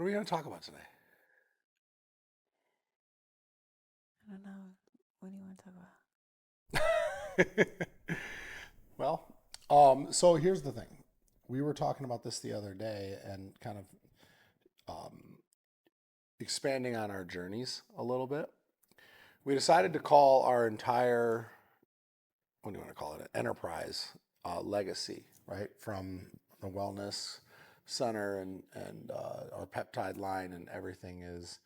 What are we going to talk about today? I don't know. What do you want to talk about? Well, so here's the thing. We were talking about this the other day and kind of um, expanding on our journeys a little bit. We decided to call our entire, what do you want to call it, an enterprise legacy, right? From the wellness center and our peptide line and everything is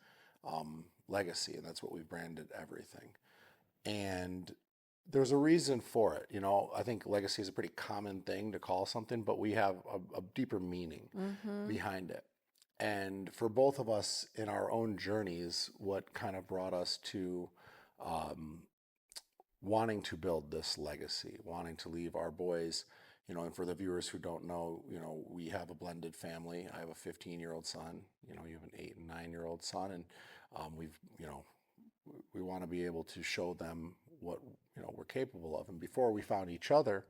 legacy, and that's what we branded everything. And there's a reason for it. I think legacy is a pretty common thing to call something, but we have a deeper meaning Mm-hmm. behind it. And for both of us in our own journeys, what kind of brought us to um, wanting to build this legacy, wanting to leave our boys, and for the viewers who don't know, we have a blended family. I have a 15-year-old son, you have an 8 and 9-year-old son, and we've, we want to be able to show them what we're capable of. And before we found each other,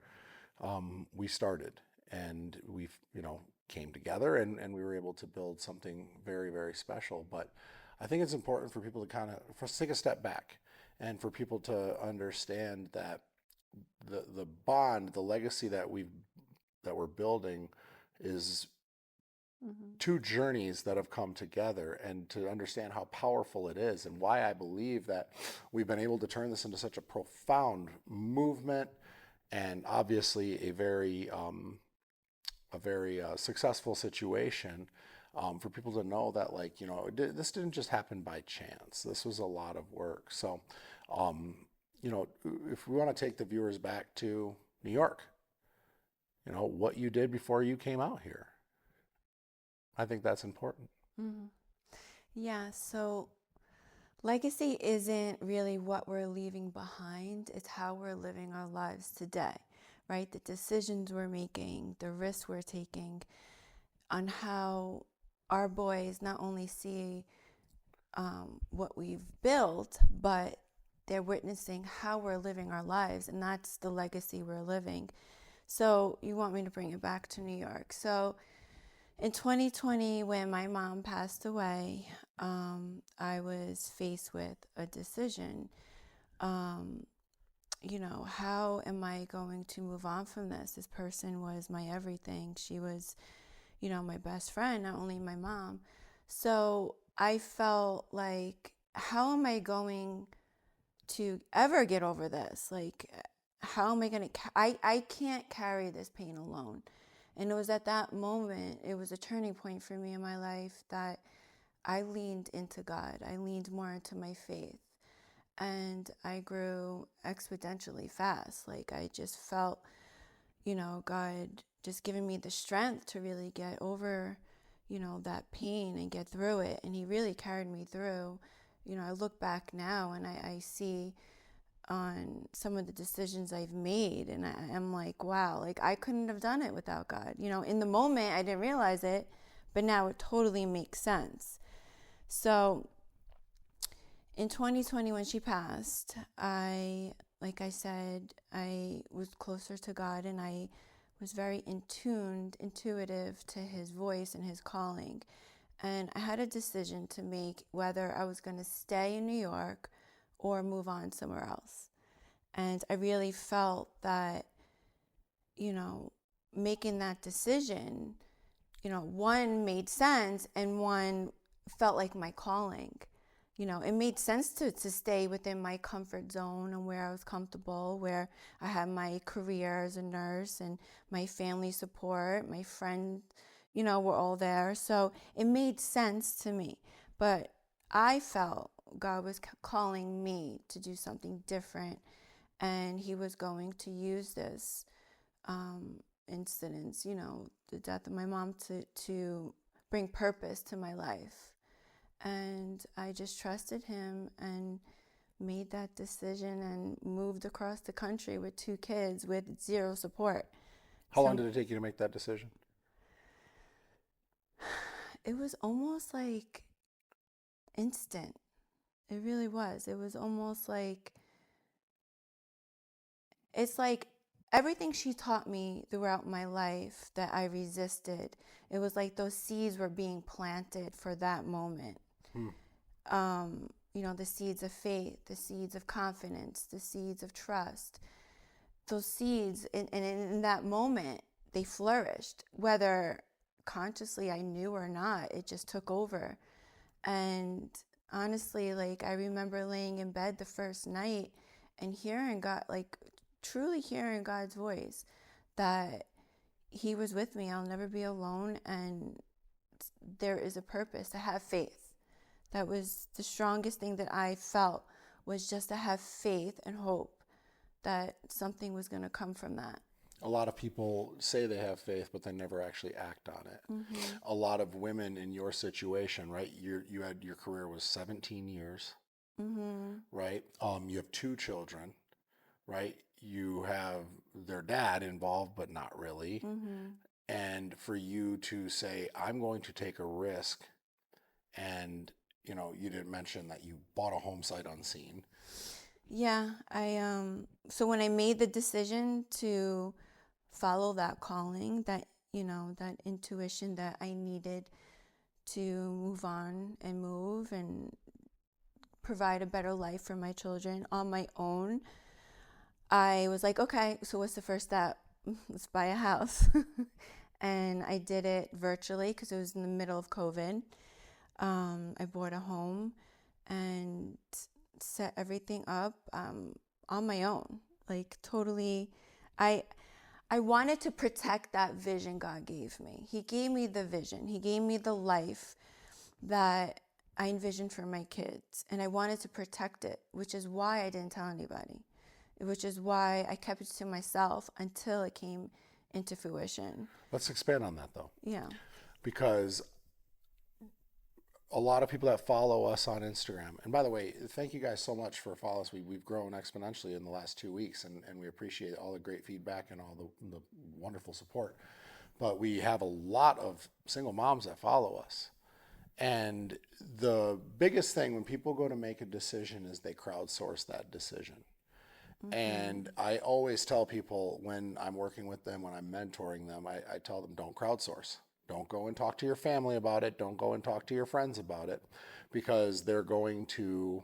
we started, and we've came together, and we were able to build something very, very special. But I think it's important for people to for us to take a step back, and for people to understand that the bond, the legacy that we're building is Mm-hmm. two journeys that have come together, and to understand how powerful it is and why I believe that we've been able to turn this into such a profound movement, and obviously a very successful situation, for people to know that, like, this didn't just happen by chance. This was a lot of work. So um, if we want to take the viewers back to New York, what you did before you came out here, I think that's important. Mm-hmm. Yeah, so legacy isn't really what we're leaving behind, it's how we're living our lives today, right? The decisions we're making, the risks we're taking, on how our boys not only see what we've built, but they're witnessing how we're living our lives, and that's the legacy we're living. So, you want me to bring it back to New York. So, in 2020, when my mom passed away, I was faced with a decision. Um, how am I going to move on from this? This person was my everything. She was, my best friend, not only my mom. So I felt like, how am I going to ever get over this? Like, how am I going to, I can't carry this pain alone. And it was at that moment, it was a turning point for me in my life that I leaned into God. I leaned more into my faith. And I grew exponentially fast. Like, I just felt, God just giving me the strength to really get over, that pain and get through it. And He really carried me through. I look back now and I see on some of the decisions I've made, and I'm like, wow, like I couldn't have done it without God. In the moment I didn't realize it, but now it totally makes sense. So in 2020, when she passed, like I said, I was closer to God, and I was very intuitive to His voice and His calling. And I had a decision to make, whether I was going to stay in New York or move on somewhere else. And I really felt that, you know, making that decision, one made sense, and one felt like my calling. It made sense to stay within my comfort zone and where I was comfortable, where I had my career as a nurse and my family support, my friends, were all there. So it made sense to me. But I felt God was calling me to do something different, and He was going to use this incidents, the death of my mom, to bring purpose to my life. And I just trusted Him and made that decision and moved across the country with 2 kids with zero support. How long So did it take you to make that decision? it was almost like instant. It really was. It was almost like, it's like everything she taught me throughout my life that I resisted, it was like those seeds were being planted for that moment. Hmm. The seeds of faith, the seeds of confidence, the seeds of trust. Those seeds, and in that moment, they flourished. Whether consciously I knew or not, it just took over. And honestly, like, I remember laying in bed the first night and hearing God, like, truly hearing God's voice, that He was with me. I'll never be alone. And there is a purpose to have faith. That was the strongest thing that I felt, was just to have faith and hope that something was going to come from that. A lot of people say they have faith, but they never actually act on it. Mm-hmm. A lot of women in your situation, right? You had your career was 17 years, Mm-hmm. right? You have 2 children, right? You have their dad involved, but not really. Mm-hmm. And for you to say, I'm going to take a risk, and you didn't mention that you bought a home sight unseen. Yeah, so when I made the decision to follow that calling, that that intuition that I needed to move on and move and provide a better life for my children on my own, I was like, okay, so what's the first step? Let's buy a house. And I did it virtually because it was in the middle of COVID. I bought a home and set everything up on my own, like totally. I wanted to protect that vision God gave me. He gave me the vision. He gave me the life that I envisioned for my kids, and I wanted to protect it, which is why I didn't tell anybody, which is why I kept it to myself until it came into fruition. Let's expand on that, though. Yeah. Because a lot of people that follow us on Instagram, and by the way, thank you guys so much for following us. We've grown exponentially in the last 2 weeks, and we appreciate all the great feedback and all the wonderful support. But we have a lot of single moms that follow us. And the biggest thing when people go to make a decision is they crowdsource that decision. Mm-hmm. And I always tell people when I'm working with them, when I'm mentoring them, I tell them, don't crowdsource. Don't go and talk to your family about it. Don't go and talk to your friends about it, because they're going to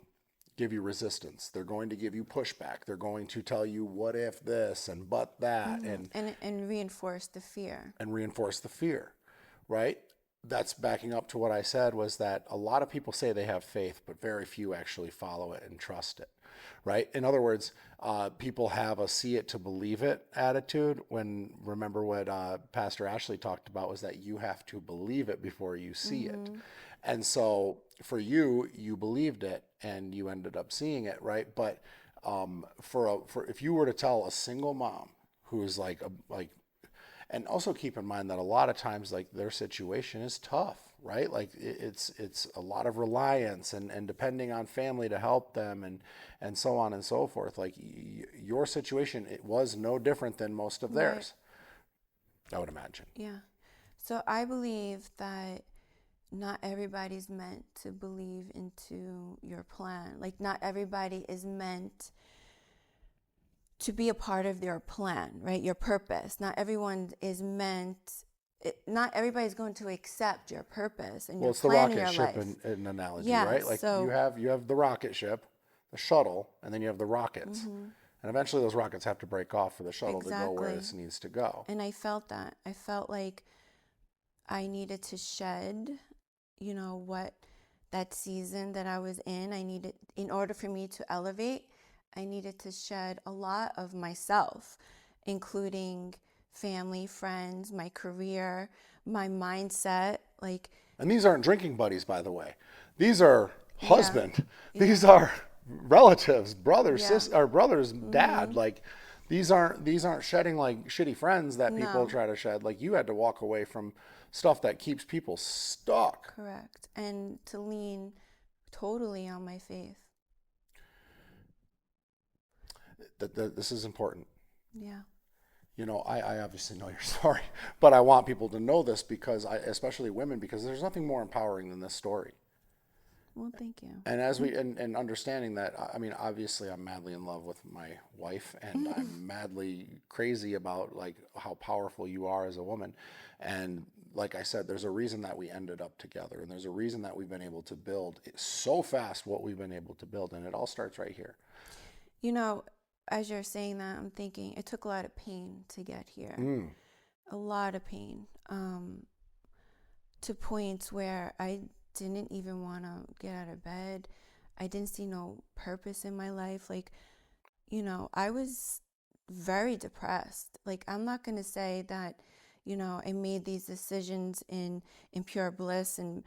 give you resistance. They're going to give you pushback. They're going to tell you, what if this and but that. Mm-hmm. And reinforce the fear. And reinforce the fear, right? That's backing up to what I said, was that a lot of people say they have faith, but very few actually follow it and trust it, right? In other words, people have a see it to believe it attitude, when, remember what Pastor Ashley talked about, was that you have to believe it before you see it. And so for you, you believed it and you ended up seeing it, right? But for if you were to tell a single mom who's and also keep in mind that a lot of times, like, their situation is tough, right? Like, it's a lot of reliance and depending on family to help them and so on and so forth. Like, your situation, it was no different than most of theirs, I would imagine. Yeah. So I believe that not everybody's meant to believe into your plan. Like, not everybody is meant to be a part of your plan, right? Your purpose. Not everyone is meant, not everybody's going to accept your purpose and your plan in your life. Well, it's the rocket ship in analogy, right? Like, so you have the rocket ship, the shuttle, and then you have the rockets. Mm-hmm. And eventually those rockets have to break off for the shuttle to go where it needs to go. And I felt that. I felt like I needed to shed, what that season that I was in, in order for me to elevate, I needed to shed a lot of myself, including family, friends, my career, my mindset. And these aren't drinking buddies, by the way. These are husband. Yeah. These are relatives, brothers, brothers, dad. Mm-hmm. Like, these aren't shedding like shitty friends that people try to shed. Like, you had to walk away from stuff that keeps people stuck. Correct. And to lean totally on my faith. This is important. Yeah. I obviously know your story, but I want people to know this, because especially women, because there's nothing more empowering than this story. Well, thank you. And as we and understanding that, I mean, obviously, I'm madly in love with my wife, and I'm madly crazy about like how powerful you are as a woman. And like I said, there's a reason that we ended up together, and there's a reason that we've been able to build so fast what we've been able to build, and it all starts right here. You know, as you're saying that, I'm thinking it took a lot of pain to get here. Mm. A lot of pain. To points where I didn't even want to get out of bed. I didn't see no purpose in my life. Like, I was very depressed. Like, I'm not going to say that, I made these decisions in pure bliss and,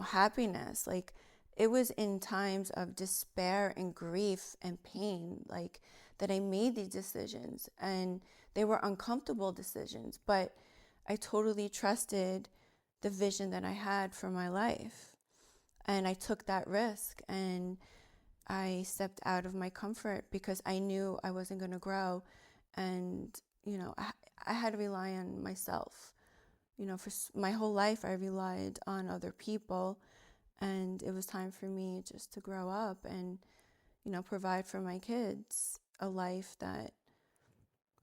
happiness. Like, it was in times of despair and grief and pain, like, that I made these decisions. And they were uncomfortable decisions, but I totally trusted the vision that I had for my life. And I took that risk and I stepped out of my comfort because I knew I wasn't going to grow. And, I had to rely on myself. For my whole life, I relied on other people. And it was time for me just to grow up and, provide for my kids a life that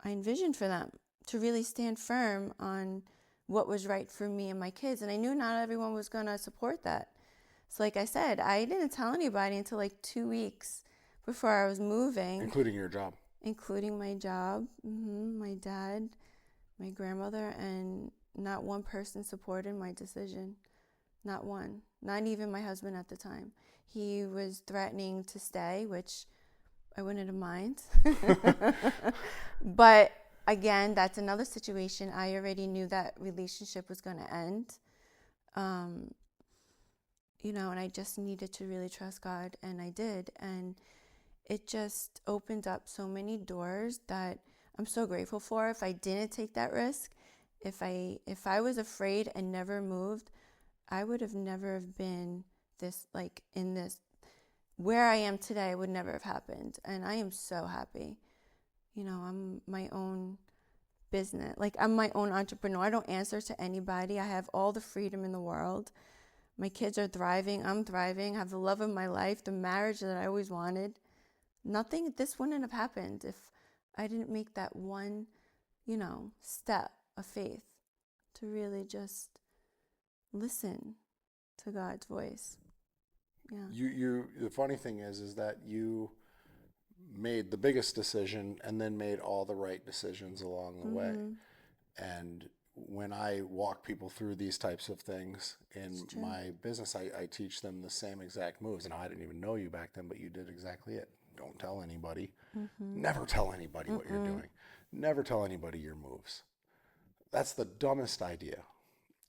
I envisioned for them, to really stand firm on what was right for me and my kids. And I knew not everyone was going to support that. So like I said, I didn't tell anybody until like 2 weeks before I was moving. Including your job. Including my job, my dad, my grandmother, and not one person supported my decision. Not one. Not even my husband at the time. He was threatening to stay, which I wouldn't have mind. But again, that's another situation. I already knew that relationship was going to end. And I just needed to really trust God, and I did. And it just opened up so many doors that I'm so grateful for. If I didn't take that risk, if I was afraid and never moved, I would have never have been this, like, in this, where I am today would never have happened. And I am so happy. I'm my own business. Like, I'm my own entrepreneur. I don't answer to anybody. I have all the freedom in the world. My kids are thriving. I'm thriving. I have the love of my life, the marriage that I always wanted. This wouldn't have happened if I didn't make that one, step of faith to really just listen to God's voice. Yeah. You the funny thing is that you made the biggest decision and then made all the right decisions along the way. And when I walk people through these types of things in my business, I teach them the same exact moves. And I didn't even know you back then, but you did exactly it. Don't tell anybody. Never tell anybody what you're doing. Never tell anybody your moves. That's the dumbest idea.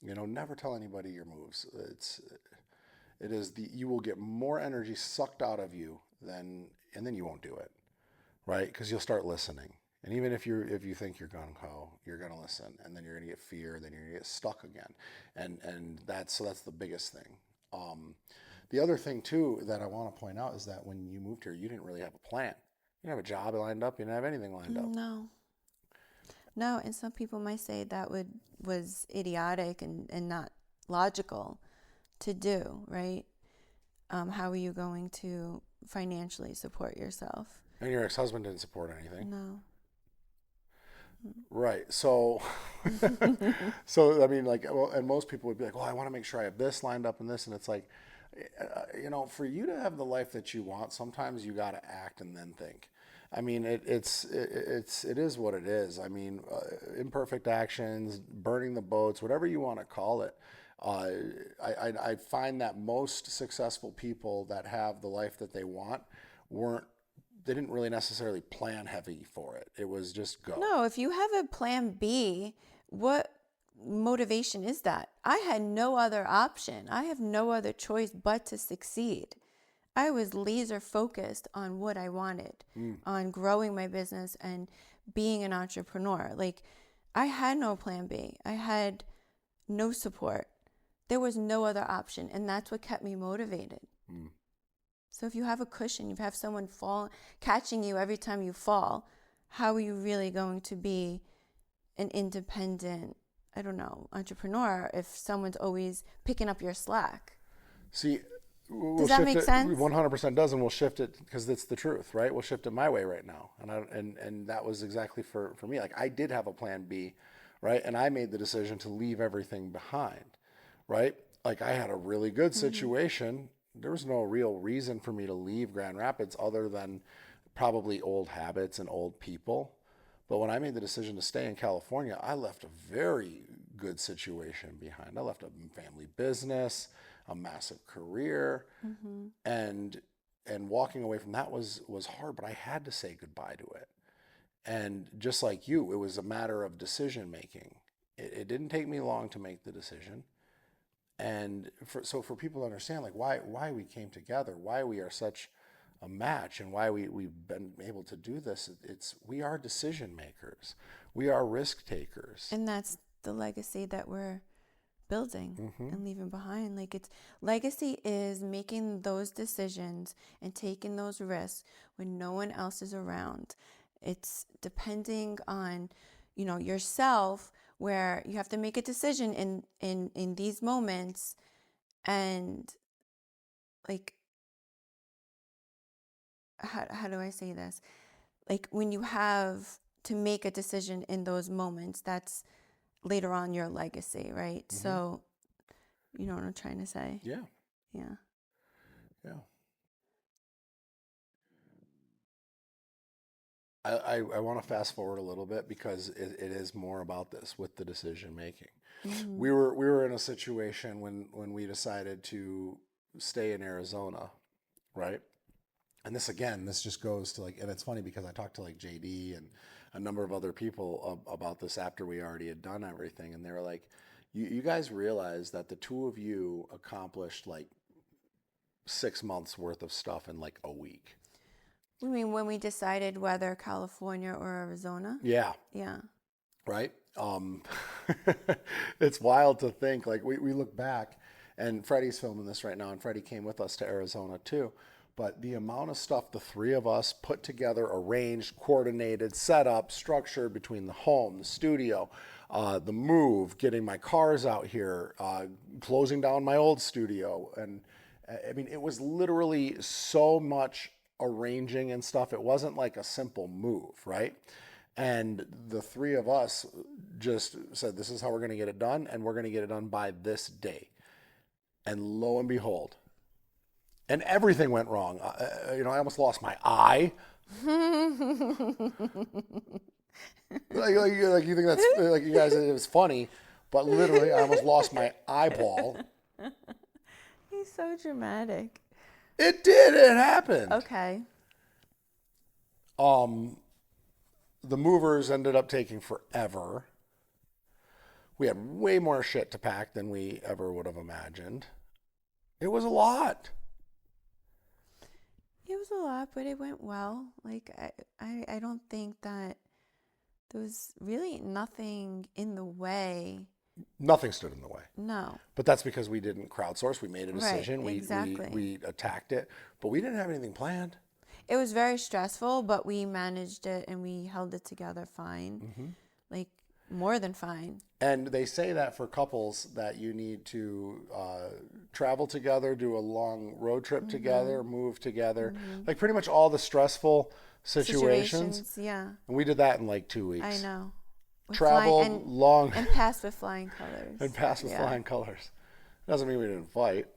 Never tell anybody your moves. You will get more energy sucked out of you and then you won't do it, right? Because you'll start listening. And even if you think you're gung-ho, you're going to listen, and then you're going to get fear, then you're going to get stuck again. And that's the biggest thing. The other thing too that I want to point out is that when you moved here, you didn't really have a plan. You didn't have a job lined up. You didn't have anything lined up. No, and some people might say that was idiotic and not logical to do, right? How are you going to financially support yourself? And your ex-husband didn't support anything. No. Right. So, I mean, like, well, and most people would be like, well, I want to make sure I have this lined up and this. And it's like, for you to have the life that you want, sometimes you got to act and then think. I mean, it is what it is. I mean, imperfect actions, burning the boats, whatever you want to call it. I find that most successful people that have the life that they want they didn't really necessarily plan heavy for it. It was just go. No, if you have a plan B, what motivation is that? I had no other option. I have no other choice but to succeed. I was laser focused on what I wanted, on growing my business and being an entrepreneur. Like, I had no plan B. I had no support. There was no other option. And that's what kept me motivated. So if you have a cushion, you have someone catching you every time you fall, how are you really going to be an independent, entrepreneur if someone's always picking up your slack? See, we'll Does that shift make it. sense? 100% does, and we'll shift it because it's the truth, right? We'll shift it my way right now, and that was exactly for me. Like I did have a plan B, right? And I made the decision to leave everything behind, right? Like I had a really good Mm-hmm. situation. There was no real reason for me to leave Grand Rapids other than probably old habits and old people. But when I made the decision to stay in California, I left a very good situation behind. I left a family business, a massive career, Mm-hmm. and walking away from that was hard, but I had to say goodbye to it. And just like you, it was a matter of decision making. It didn't take me long to make the decision. And for people to understand like why we came together, why we are such a match, and why we've been able to do this, it's we are decision makers. We are risk takers. And that's the legacy that we're building Mm-hmm. and leaving behind. Like it's legacy is making those decisions and taking those risks when no one else is around. It's depending on, yourself, where you have to make a decision in these moments, and like how do I say this? Like when you have to make a decision in those moments, that's later on your legacy, right? Mm-hmm. So you know what I'm trying to say? Yeah. Yeah. Yeah. I want to fast forward a little bit because it is more about this with the decision making. Mm-hmm. We were in a situation when we decided to stay in Arizona, right? And this just goes to like, and it's funny because I talked to like JD and a number of other people about this after we already had done everything, and they were like, you guys realize that the two of you accomplished like 6 months worth of stuff in like a week. I mean, when we decided whether California or Arizona? Yeah. Yeah. Right? It's wild to think. Like we look back, and Freddie's filming this right now, and Freddie came with us to Arizona too. But the amount of stuff the three of us put together, arranged, coordinated, set up, structured between the home, the studio, the move, getting my cars out here, closing down my old studio. And I mean, it was literally so much arranging and stuff. It wasn't like a simple move, right? And the three of us just said, this is how we're going to get it done, and we're going to get it done by this day. And lo and behold, and everything went wrong. I almost lost my eye. Like you think that's like you guys, it was funny, but literally I almost lost my eyeball. He's so dramatic. It did. It happened. Okay. The movers ended up taking forever. We had way more shit to pack than we ever would have imagined. It was a lot. It was a lot, but it went well. Like I don't think that there was really nothing in the way. Nothing stood in the way. No. But that's because we didn't crowdsource. We made a Right, decision. exactly. We attacked it, but we didn't have anything planned. It was very stressful, but we managed it and we held it together fine. Mm-hmm. Like more than fine. And they say that for couples that you need to travel together, do a long road trip together, move together, like pretty much all the stressful situations. Yeah. And we did that in like 2 weeks. I know. With Traveled flying, long and passed with flying colors. and passed with Yeah. flying colors. Doesn't mean we didn't fight.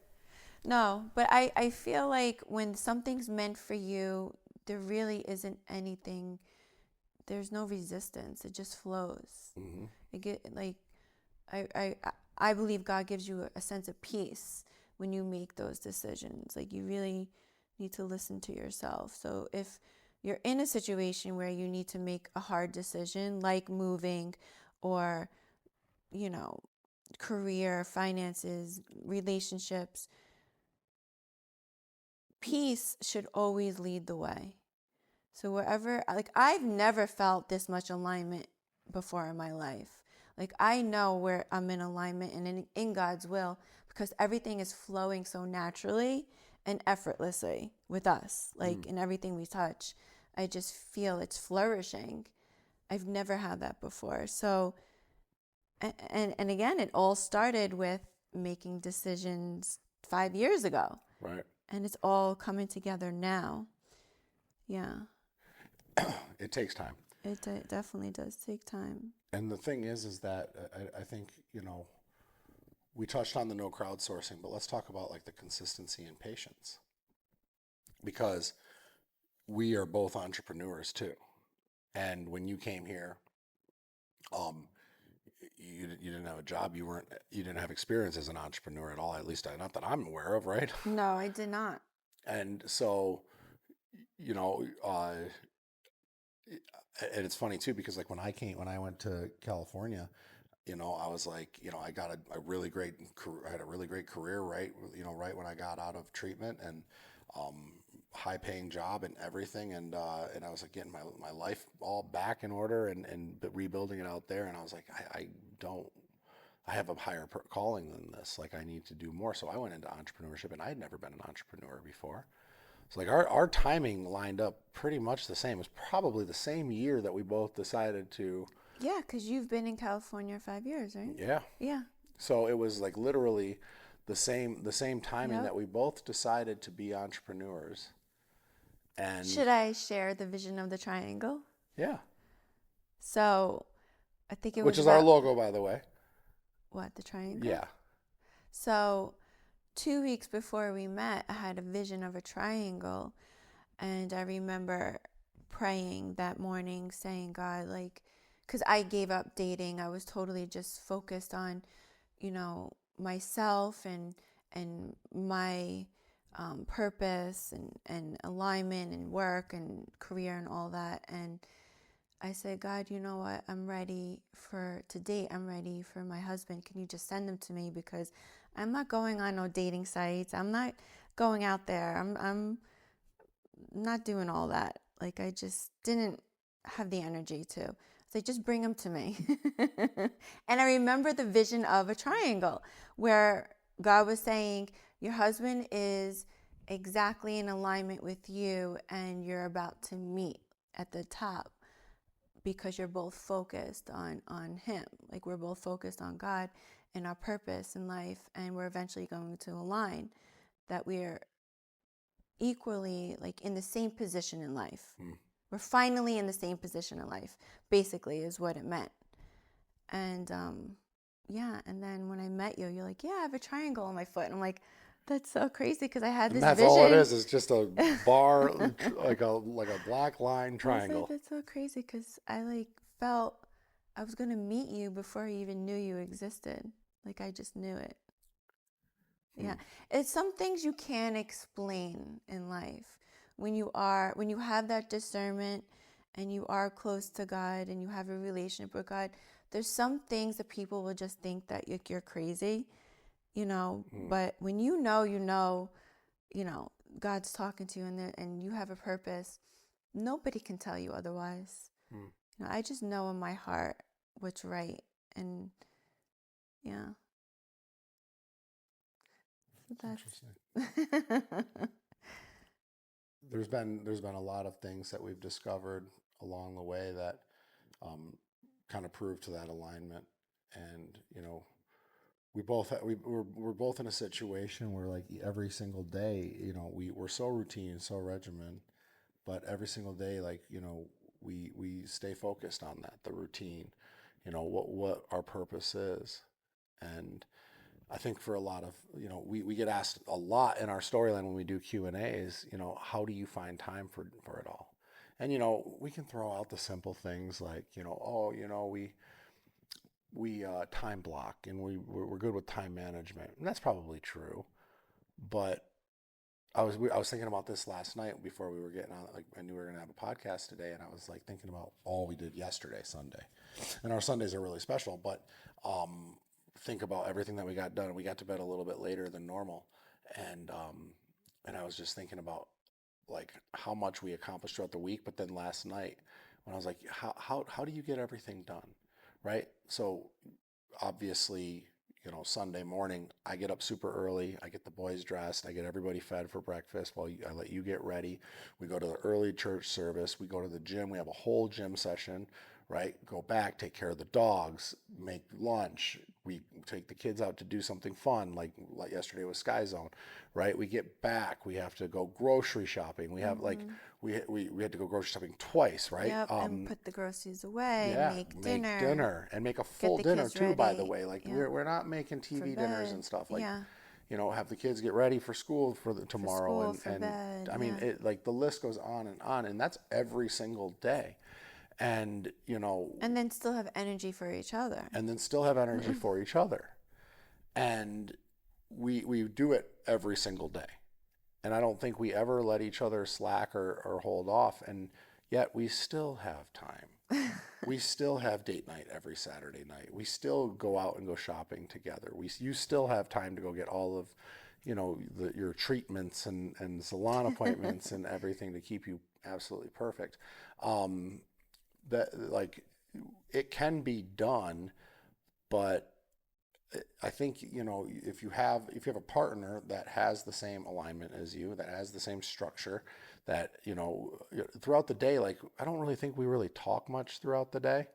No, but I feel like when something's meant for you, there really isn't anything. There's no resistance. It just flows. Mm-hmm. It get like, I believe God gives you a sense of peace when you make those decisions. Like you really need to listen to yourself. So if you're in a situation where you need to make a hard decision, like moving, or career, finances, relationships, peace should always lead the way. So wherever, like I've never felt this much alignment before in my life. Like I know where I'm in alignment and in God's will because everything is flowing so naturally and effortlessly with us. Like in everything we touch, I just feel it's flourishing. I've never had that before. So, and again, it all started with making decisions 5 years ago. Right. And it's all coming together now. Yeah. It takes time. It definitely does take time. And the thing is that I think, we touched on the no crowdsourcing, but let's talk about like the consistency and patience, because we are both entrepreneurs too. And when you came here, um, you didn't have a job. You didn't have experience as an entrepreneur at all. At least not that I'm aware of, right? No, I did not. And so, you know, and it's funny too, because like when I went to California, I was like, I got a really great I had a really great career, right? Right when I got out of treatment, and high paying job and everything. And I was like getting my life all back in order, and rebuilding it out there. And I was like, I have a higher calling than this. Like I need to do more. So I went into entrepreneurship, and I had never been an entrepreneur before. So like our timing lined up pretty much the same. It was probably the same year that we both decided to. Yeah, because you've been in California 5 years, right? Yeah. Yeah. So it was like literally the same timing Yep. that we both decided to be entrepreneurs. And Should I share the vision of the triangle? yeah, So I think it which was is our about, logo, by the way. what, the triangle? Yeah. So 2 weeks before we met, I had a vision of a triangle. And I remember praying that morning, saying, God, like, because I gave up dating. I was totally just focused on, myself and my purpose and alignment and work and career and all that. And I said, God, you know what? I'm ready to date. I'm ready for my husband. Can you just send him to me? Because I'm not going on no dating sites. I'm not going out there. I'm not doing all that. Like, I just didn't have the energy to. So just bring him to me. And I remember the vision of a triangle where God was saying, your husband is exactly in alignment with you, and you're about to meet at the top because you're both focused on him. Like, we're both focused on God and our purpose in life, and we're eventually going to align that we're equally like in the same position in life. We're finally in the same position in life, basically, is what it meant. And yeah, and then when I met you, you're like, yeah, I have a triangle on my foot. And I'm like, that's so crazy, because I had And this that's vision. all it is just a bar, like a black line triangle. I was like, that's so crazy, because I like felt I was going to meet you before I even knew you existed. Like, I just knew it. Yeah. It's some things you can't explain in life. When you have that discernment and you are close to God and you have a relationship with God, there's some things that people will just think that you're crazy, but when God's talking to you, and you have a purpose, nobody can tell you otherwise. I just know in my heart what's right. And yeah. Interesting. There's been a lot of things that we've discovered along the way that kind of prove to that alignment. And we're both in a situation where, like, every single day, we're so routine, so regimen, but every single day, like, we stay focused on the routine, what our purpose is. And I think for a lot of, we get asked a lot in our storyline when we do Q&As, how do you find time for it all? And, we can throw out the simple things like, we time block, and we're good with time management. And that's probably true. But I was thinking about this last night before we were getting on. Like, I knew we were going to have a podcast today, and I was like thinking about all we did yesterday, Sunday. And our Sundays are really special, but think about everything that we got done. We got to bed a little bit later than normal, and I was just thinking about like how much we accomplished throughout the week. But then last night, when I was like, how do you get everything done, right? So obviously, Sunday morning, I get up super early. I get the boys dressed. I get everybody fed for breakfast while I let you get ready. We go to the early church service. We go to the gym. We have a whole gym session, right? Go back, take care of the dogs, make lunch, we take the kids out to do something fun, like yesterday was Sky Zone, right? We get back, we have to go grocery shopping. We have like we had to go grocery shopping twice, right? Yep, and put the groceries away, Yeah, make make dinner, dinner and make a get full the dinner kids too, by the ready. way. Like Yep, we're not making for TV dinners bed. and stuff. Like, Yeah, have the kids get ready for school for the for tomorrow, school, and for bed. I mean Yeah, it, like the list goes on, and that's every single day. And and then still have energy for each other. and then still have energy for each other. And we do it every single day. And I don't think we ever let each other slack or hold off. And yet we still have time. We still have date night every Saturday night. We still go out and go shopping together. You still have time to go get all of, your treatments and salon appointments and everything to keep you absolutely perfect. That like it can be done, but I think if you have a partner that has the same alignment as you, that has the same structure, that throughout the day, like I don't really think we really talk much throughout the day.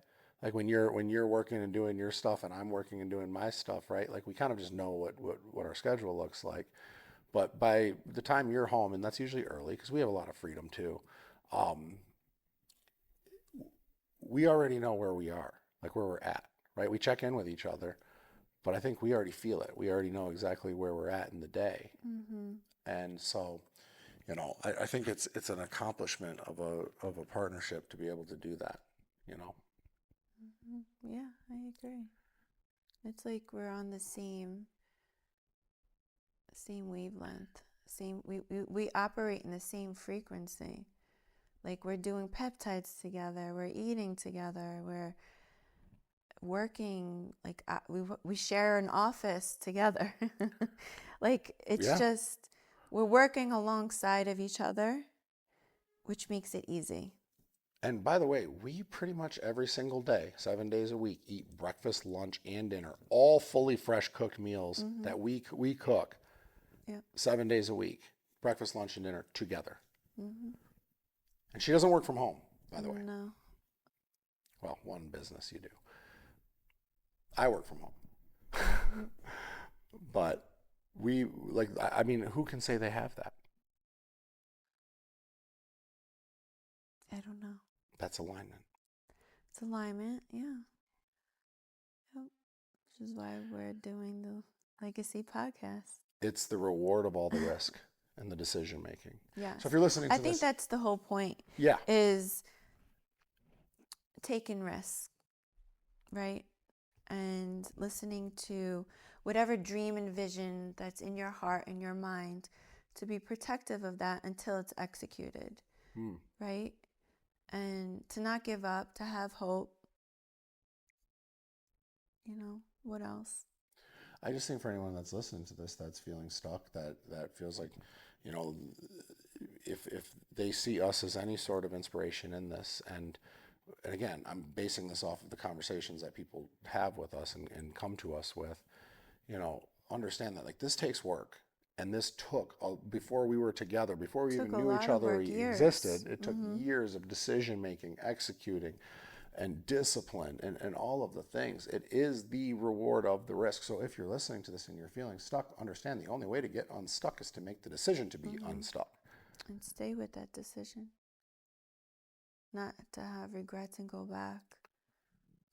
Like when you're working and doing your stuff and I'm working and doing my stuff, right? Like we kind of just know what our schedule looks like. But by the time you're home, and that's usually early because we have a lot of freedom too, um, we already know where we are, like where we're at, right? We check in with each other, but I think we already feel it. We already know exactly where we're at in the day. And so, I think it's an accomplishment of a partnership to be able to do that, you know. Yeah, I agree. It's like we're on the same wavelength. We operate in the same frequency. Like we're doing peptides together, we're eating together, we're working, like we share an office together. Like it's Yeah. just we're working alongside of each other, which makes it easy. And by the way, we pretty much every single day, 7 days a week, eat breakfast, lunch, and dinner, all fully fresh cooked meals that we cook Yep. 7 days a week, breakfast, lunch, and dinner together. Mm-hmm. And she doesn't work from home, by the way. No. Well, one business you do. I work from home. But I mean, who can say they have that? I don't know. That's alignment. It's alignment, yeah. Yep. Which is why we're doing the Legacy podcast. It's the reward of all the risk and the decision making. Yes. So if you're listening to I think this, that's the whole point. yeah, Is taking risks, right? And listening to whatever dream and vision that's in your heart and your mind, to be protective of that until it's executed, right? And to not give up, to have hope. What else? I just think for anyone that's listening to this, that's feeling stuck, that feels like, if they see us as any sort of inspiration in this, and again, I'm basing this off of the conversations that people have with us and come to us with, understand that like this takes work. And this took, before we were together, before we even knew each other existed, it took years of decision making, executing, and discipline, and all of the things. It is the reward of the risk. So if you're listening to this and you're feeling stuck, understand the only way to get unstuck is to make the decision to be unstuck. And stay with that decision. Not to have regrets and go back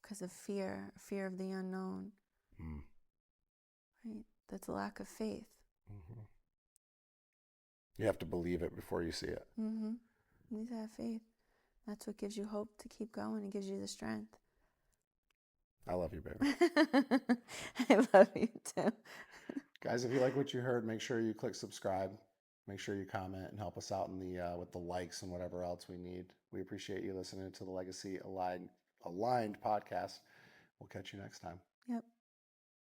because of fear of the unknown. Right? That's a lack of faith. You have to believe it before you see it. You need to have faith. That's what gives you hope to keep going. It gives you the strength. I love you, baby. I love you too. Guys, if you like what you heard, make sure you click subscribe. Make sure you comment and help us out in the with the likes and whatever else we need. We appreciate you listening to the Legacy Aligned podcast. We'll catch you next time. Yep.